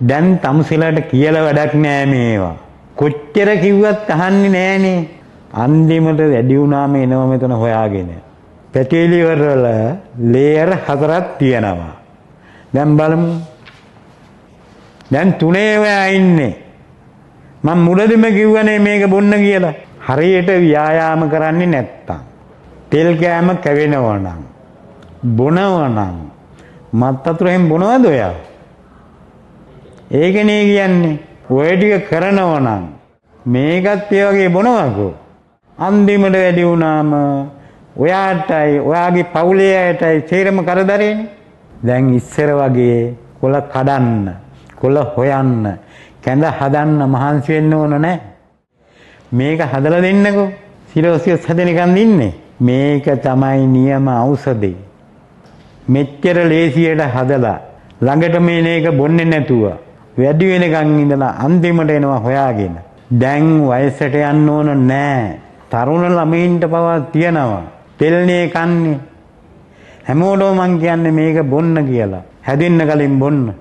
දැන් තමුසෙලාට කියලා වැඩක් නෑ මේවා. කොච්චර කිව්වත් අහන්නේ නෑනේ. අන්තිමට වැඩි වුණාම එනවා මෙතන හොයාගෙන. පැටිලිවර වල ලේයර් 4ක් තියෙනවා. දැන් බලමු. දැන් 3 ඔයා ඉන්නේ. මම මුලදිම කිව්වනේ මේක බොන්න කියලා. හරියට ව්‍යායාම කරන්නේ නැත්තම් තෙල් කෑම කැවෙනවා නම් බොනවා නම් මත් වතුරෙන් බොනවද ඔයා? ඒකනේ කියන්නේ. ඔය ටික කරනවා නම් මේකත් ඒ වගේ බොනවකෝ. අන්තිමට වැඩි වුණාම ඔයාටයි ඔයාගේ පවුලේ අයටයි තේරම කරදරේනේ. දැන් ඉස්සර වගේ කොළ කඩන්න, කොළ හොයන්න, කැඳ හදන්න මහන්සි වෙන්න ඕන නැහැ. මේක හදලා දෙන්නකෝ. සිරෝසියස් හදනකන් ඉන්නේ. මේක තමයි නියම ඖෂධය. මෙච්චර ලේසියට හදලා ළඟට මේක බොන්නේ නැතුව වැඩි වෙනකන් ඉඳලා අන්තිමට එනවා හොයාගෙන. දැන් වයසට යන්න ඕන නැහැ. තරුණ ළමයින්ට පවා තියනවා. තෙල්නේ කන්නේ. හැමෝටම මං කියන්නේ මේක බොන්න කියලා. හැදෙන්න කලින් බොන්න.